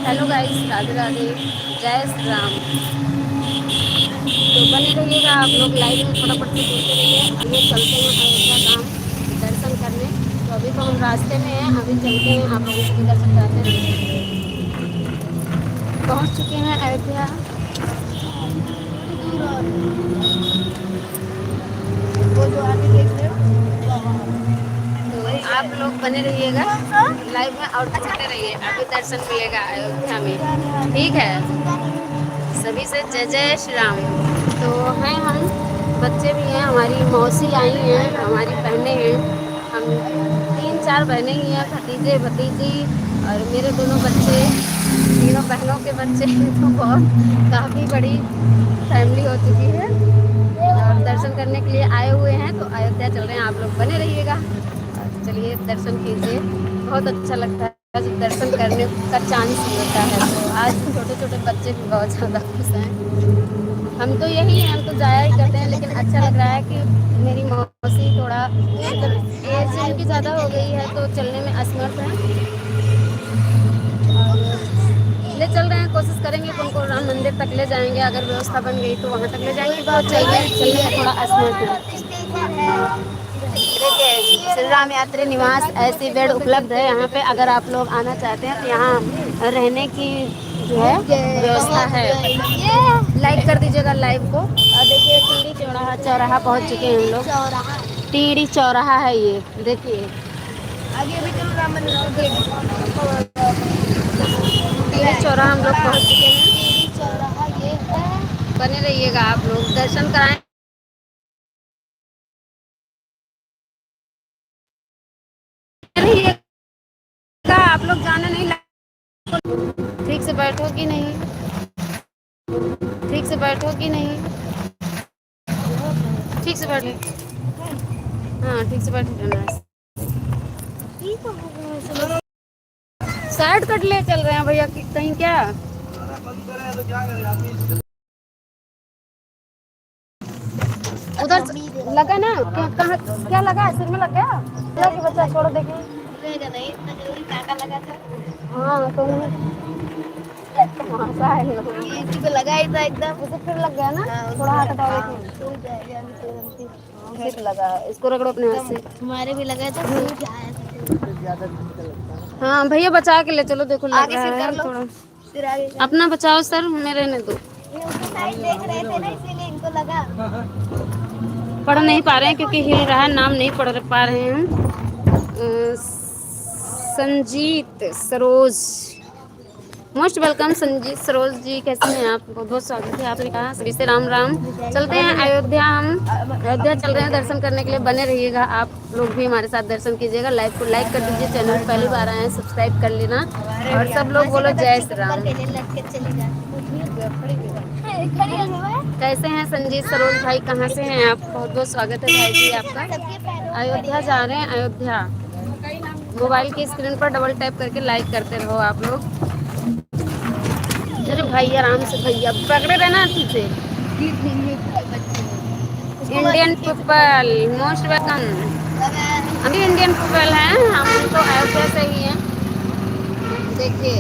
Hello guys, Radhe Radhe, जय श्री राम। तो बने रहिएगा आप लोग लाइव में, फटाफट से जुड़ते रहिए। आइए चलते हैं अयोध्या धाम दर्शन करने। तो अभी तो हम रास्ते में हैं, अभी चलते हैं, आप लोगों को भी दर्शन कराते हैं। पहुंच चुके हैं अयोध्या। वो जो आगे देख रहे हो, तो आप लोग बने रहिएगा लाइव में और जुड़ते रहिए, अभी दर्शन मिलेगा अयोध्या में। ठीक है, सभी से जय जय श्री राम। तो हैं हम, बच्चे भी हैं, हमारी मौसी आई हैं, हमारी बहनें हैं। हम 3-4 बहनें ही हैं, भतीजे भतीजी और मेरे दोनों बच्चे, तीनों बहनों के बच्चे। तो बहुत काफ़ी बड़ी फैमिली हो चुकी है और दर्शन करने के लिए आए हुए हैं। तो अयोध्या चल रहे हैं, आप लोग बने रहिएगा। चलिए दर्शन कीजिए, बहुत अच्छा लगता है जब दर्शन करने का चांस मिलता है। तो आज छोटे छोटे बच्चे भी बहुत ज़्यादा खुश हैं। हम तो यही हैं, हम तो जाया ही करते हैं, लेकिन अच्छा लग रहा है कि मेरी मौसी थोड़ा मतलब एज उनकी ज़्यादा हो गई है, तो चलने में असमर्थ है। ले चल रहे हैं, कोशिश करेंगे कि उनको राम मंदिर तक ले जाएंगे, अगर व्यवस्था बन गई तो वहाँ तक ले जाएंगे। तो चलने में थोड़ा असमर्थ है। देखिए, श्री राम यात्री निवास ऐसी बेड उपलब्ध है यहाँ पे, अगर आप लोग आना चाहते हैं तो यहाँ रहने की जो है व्यवस्था है। लाइक कर दीजिएगा लाइव को। और देखिए टीडी चौराहा चौराहा पहुँच चुके हैं हम लोग। टीडी चौराहा है ये, देखिए आगे भी चलो राम मंदिर। टीडी चौराहा हम लोग पहुँच चुके हैं। टीडी चौराहा ये है, बने रहिएगा आप लोग, दर्शन कराएं। आप लोग जाना नहीं, ठीक से बैठो कि नहीं, ठीक से बैठो कि नहीं, ठीक से बैठो। हाँ ठीक से बैठो रहना। साइड कट ले चल रहे हैं भैया, कहीं क्या उधर लगा ना, कहाँ क्या लगा, सिर में लग गया कि बच्चा छोड़ो देखे नहीं, इतना जल्दी कांटा लगा था। हाँ तो किसी को लगा ही था एकदम, उसे फिर लग गया ना। थोड़ा हाथ हटाओ, फिर लगा, इसको रगड़ो अपने हाथ से। हमारे भी लगा था। हाँ भैया बचा के ले चलो, देखो लग रहा है थोड़ा, अपना बचाओ सर, हमें रहने दो। देख रहे थे ना, इसीलिए इनको लगा। पढ़ नहीं पा रहे हैं क्योंकि हिल रहा है, नाम नहीं पढ़ पा रहे हैं। संजीत सरोज, मोस्ट वेलकम संजीत सरोज जी, कैसे हैं आप? बहुत बहुत स्वागत है आपने कहा। सभी से राम राम। चलते हैं अयोध्या, हम अयोध्या चल रहे हैं दर्शन करने के लिए, बने रहिएगा आप लोग भी हमारे साथ दर्शन कीजिएगा। लाइव को लाइक कर दीजिए, चैनल पहली बार आए हैं सब्सक्राइब कर लेना, और सब लोग बोलो जय श्री राम। कैसे हैं संजीत सरोज भाई, कहाँ से हैं आप? बहुत बहुत स्वागत है भाई जी आपका। अयोध्या जा रहे हैं, अयोध्या। मोबाइल की स्क्रीन पर डबल टैप करके लाइक करते रहो आप लोग। अरे भैया आराम से, भैया पकड़े रहना तुझे। Indian people most welcome. हम भी इंडियन पीपल हैं, हम तो अयोध्या से ही हैं। देखिए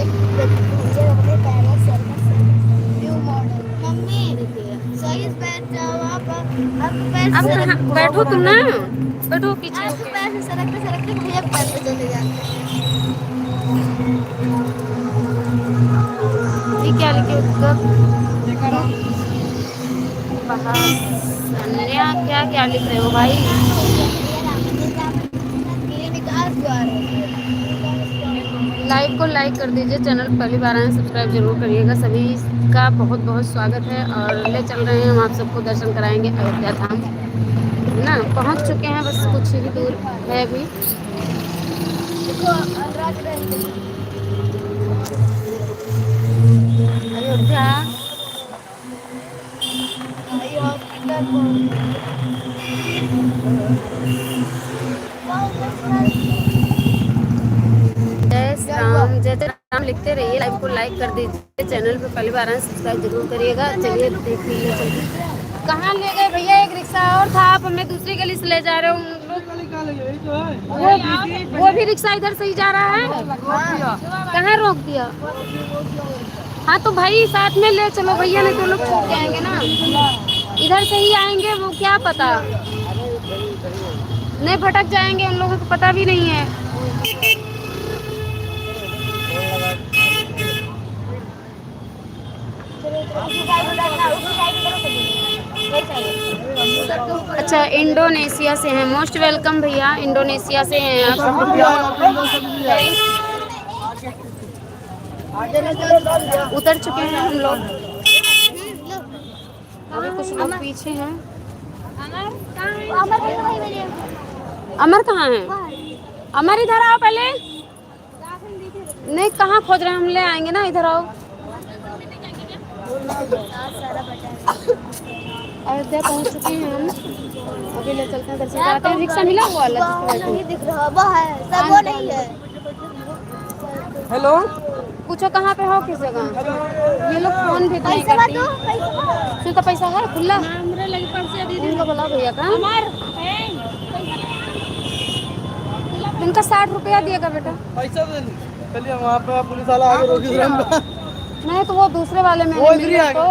अब कहाँ बैठो तुम ना, बैठो पीछे सरकते सरकते भैया पैर पे चले जाते हैं। ये क्या लिखे क्या क्या लिख रहे हो भाई? लाइव को लाइक कर दीजिए, चैनल पहली बार आए सब्सक्राइब जरूर करिएगा। सभी का बहुत बहुत स्वागत है, और ले चल रहे हैं हम आप सबको, दर्शन कराएंगे अयोध्या धाम ना। पहुंच चुके हैं, बस कुछ ही दूर है अभी। अयोध्या जय श्री राम, जय जय राम लिखते रहिए, लाइव को लाइक कर दीजिए, चैनल पे पहली बार आए सब्सक्राइब जरूर करिएगा। चलिए देखिए कहाँ ले गए भैया, एक रिक्शा और था, आप हमें दूसरी गली से ले जा रहे हो। वो भी रिक्शा इधर से ही जा रहा है। कहाँ रोक दिया? हाँ तो भाई साथ में ले चलो भैया, नहीं तो लोग छूट जाएंगे ना। इधर से ही आएंगे, वो क्या पता नहीं भटक जाएंगे, उन लोगों को पता भी नहीं है। अच्छा, इंडोनेशिया से हैं। मोस्ट वेलकम भैया, इंडोनेशिया से हैं आप। उतर चुके हैं हम लोग, अभी कुछ लोग पीछे हैं। अमर कहाँ है? अमर इधर आओ पहले। नहीं, कहाँ खोज रहे हैं, हम ले आएंगे ना, इधर आओ। अयोध्या पहुँच चुके हैं हम, अभी ले चलते हैं दर्शन कराते हैं। रिक्शा मिला हुआ नहीं दिख रहा, वो है सब, वो नहीं है। हेलो, पूछो कहाँ पे हो, किस जगह। ये लोग फोन भी नहीं करती। तो पैसा है खुला, उनको बोला भैया का। इनका 60 रुपया दिएगा बेटा। पैसा दे, चलिए वहाँ पे पुलिस वाला आगे रोकी। नहीं तो वो दूसरे वाले में वो इधर ही तो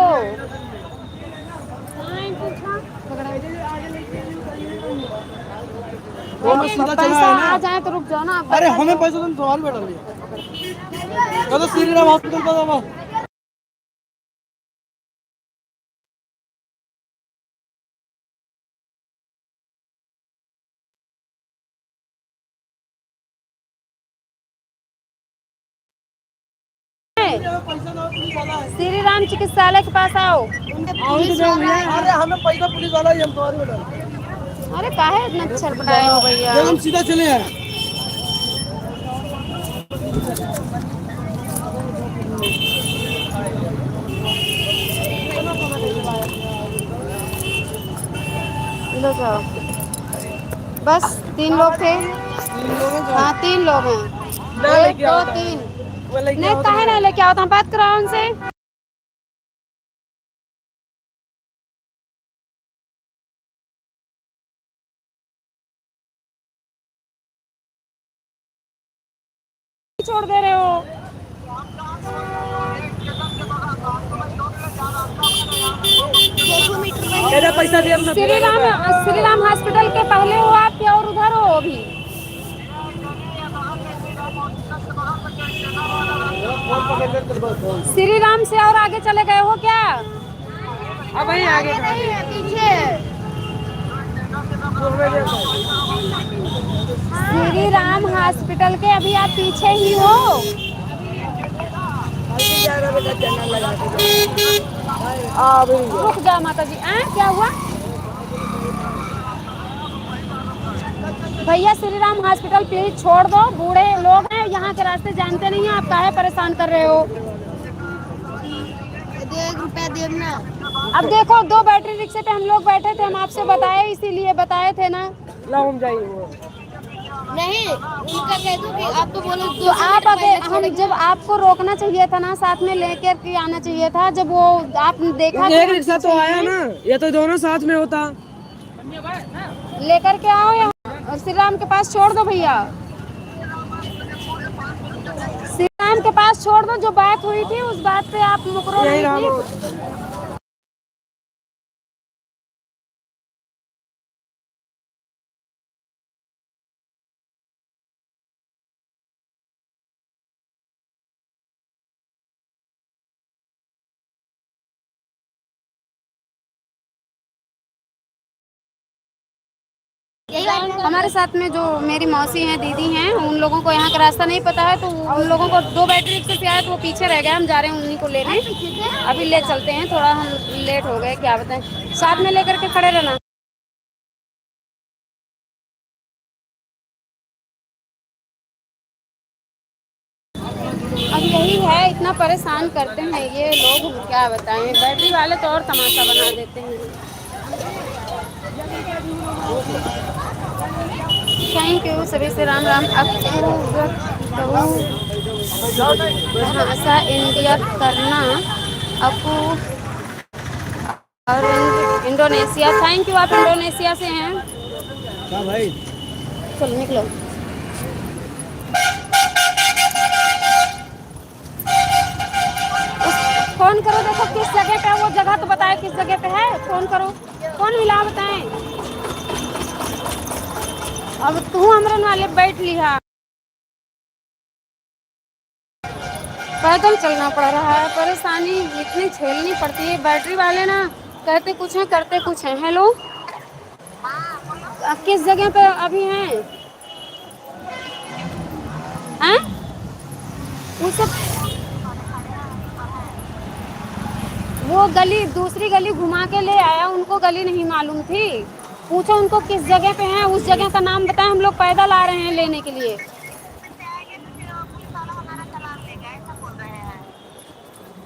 पैसा आ जाए तो रुक जाओ ना। अरे हमें पैसा तुम सवाल बैठा लिया तो श्री राम हॉस्पिटल पर। श्री राम चिकित्सालय के पास आओ। अरे हमें पैसा पुलिस वाला ही, हम सवाल बैठा। अरे काहे इतना छटपटाए हो भैया? हम सीधा चले यार। बस 3 लोग थे। हाँ 3 लोग हैं। 1 2 3 नहीं, काहे नहीं लेके आओ, तो हम बात कराओ उनसे। छोड़ दे रहे हो। पैसा दिया श्री राम हॉस्पिटल के पहले हो आप क्या, और उधर हो अभी? श्री राम से और आगे चले गए हो क्या? अब वहीं आगे नहीं है, पीछे। श्री राम हॉस्पिटल के अभी आप पीछे ही हो। रुक जाओ माता जी। क्या हुआ भैया? श्री राम हॉस्पिटल प्लीज छोड़ दो, बूढ़े लोग हैं, यहाँ के रास्ते जानते नहीं हैं, आप काहे परेशान कर रहे हो? 1 रुपया देना। अब देखो 2 बैटरी रिक्शे पे हम लोग बैठे थे, हम आपसे बताए, इसीलिए बताए थे ना। हम जाएंगे नहीं, उनका कह दो कि आप तो बोलो तो आप अगर हम जब आपको रोकना चाहिए था ना, साथ में लेकर के आना चाहिए था। जब वो आप देखा एक रिक्शा तो आया ना, ये तो दोनों साथ में होता। लेकर के आओ यहाँ और श्री राम के पास छोड़ दो भैया। श्री राम के पास छोड़ दो, जो बात हुई थी उस बात पे आप मुकरो नहीं थी। हमारे साथ में जो मेरी मौसी हैं, दीदी हैं, उन लोगों को यहाँ का रास्ता नहीं पता है, तो उन लोगों को 2 बैटरी रिक्शे से आया तो वो पीछे रह गए। हम जा रहे हैं उन्हीं को लेने, अभी ले चलते हैं। थोड़ा हम लेट हो गए, क्या बताएं, साथ में लेकर के खड़े रहना। अब यही है, इतना परेशान करते हैं ये लोग, क्या बताएं। बैटरी वाले तो और तमाशा बना देते हैं। थैंक यू सभी से राम राम। भाषा इंडिया करना अपू और इंडोनेशिया। थैंक यू, आप इंडोनेशिया से हैं क्या भाई? चलो निकलो। फोन करो, देखो किस जगह पे है वो, जगह तो बताए किस जगह पे है। फोन करो, फोन मिला बताएं। अब तू हमरन वाले बैठ लिहा। पैदल चलना पड़ रहा है, परेशानी इतनी झेलनी पड़ती है। बैटरी वाले ना कहते कुछ है करते कुछ है। हेलो, आप किस जगह पे अभी हैं? हैं? उसे वो गली, दूसरी गली घुमा के ले आया, उनको गली नहीं मालूम थी। पूछो उनको किस जगह पे हैं, उस जगह का नाम बताएं, हम लोग पैदल आ रहे हैं लेने के लिए।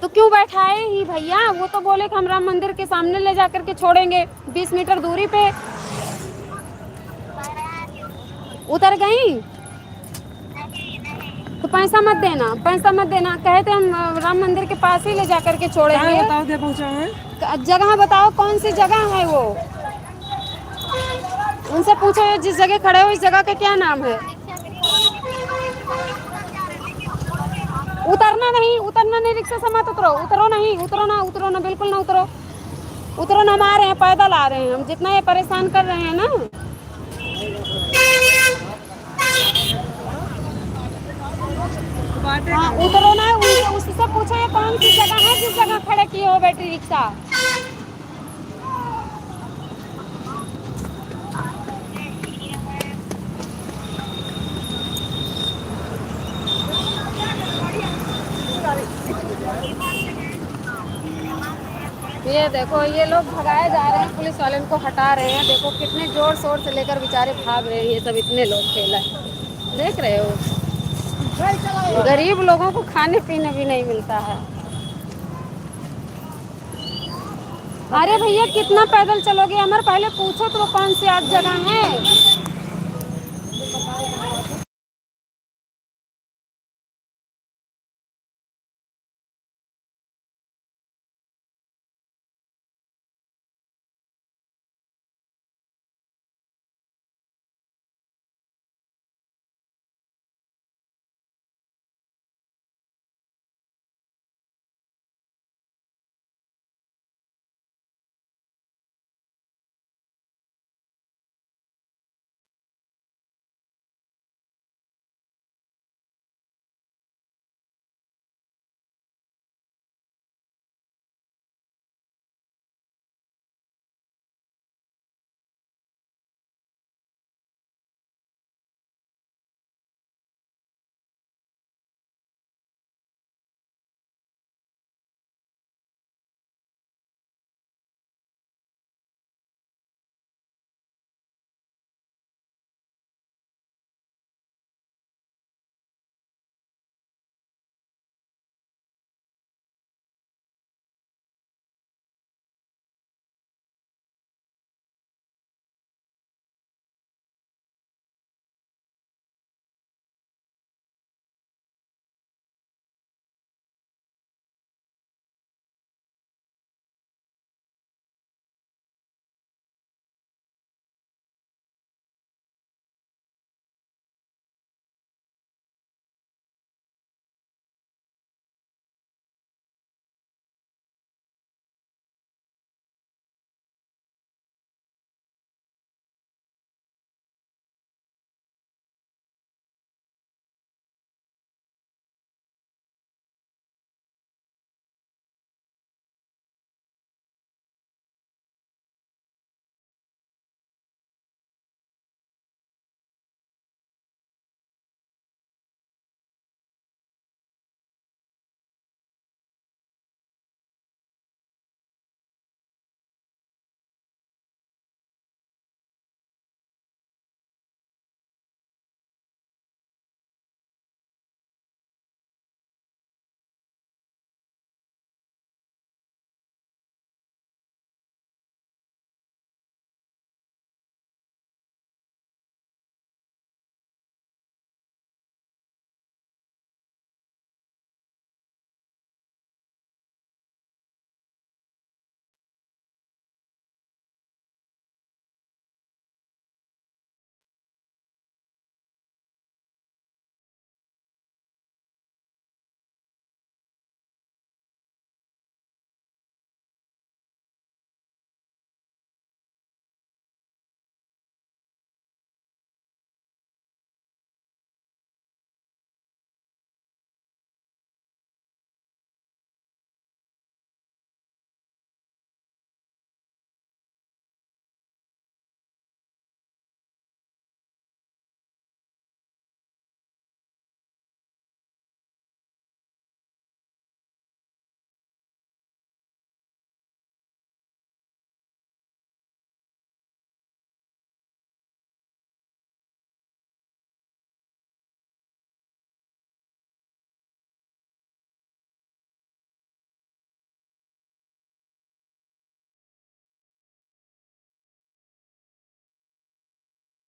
तो क्यों बैठाए ही भैया, वो तो बोले कि हम राम मंदिर के सामने ले जाकर के छोड़ेंगे 20 मीटर दूरी पे। उतर गई तो पैसा मत देना, पैसा मत देना। कहे थे हम राम मंदिर के पास ही ले जाकर के छोड़ेंगे। बताओ दे पहुँचा है। जगह बताओ कौन सी जगह है वो, उनसे पूछो जिस जगह खड़े हो इस जगह का क्या नाम है। उतरना नहीं, उतरना नहीं, रिक्शा से मत उतरो, उतरो नहीं, उतरो ना, उतरो ना, बिल्कुल ना उतरो, उतरो ना। हम आ रहे हैं, पैदल आ रहे हैं हम, जितना ये परेशान कर रहे हैं ना। हाँ उतरो ना, उससे पूछो ये कौन सी जगह है जिस जगह खड़े किए हो बैटरी रिक्शा। ये देखो ये लोग भगाए जा रहे हैं, पुलिस वाले इनको हटा रहे हैं। देखो कितने जोर शोर से लेकर बेचारे भाग रहे हैं, ये सब इतने लोग खेला देख रहे हो। गरीब लोगों को खाने पीने भी नहीं मिलता है। अरे भैया कितना पैदल चलोगे अमर, पहले पूछो तो वो कौन सी आज जगह है।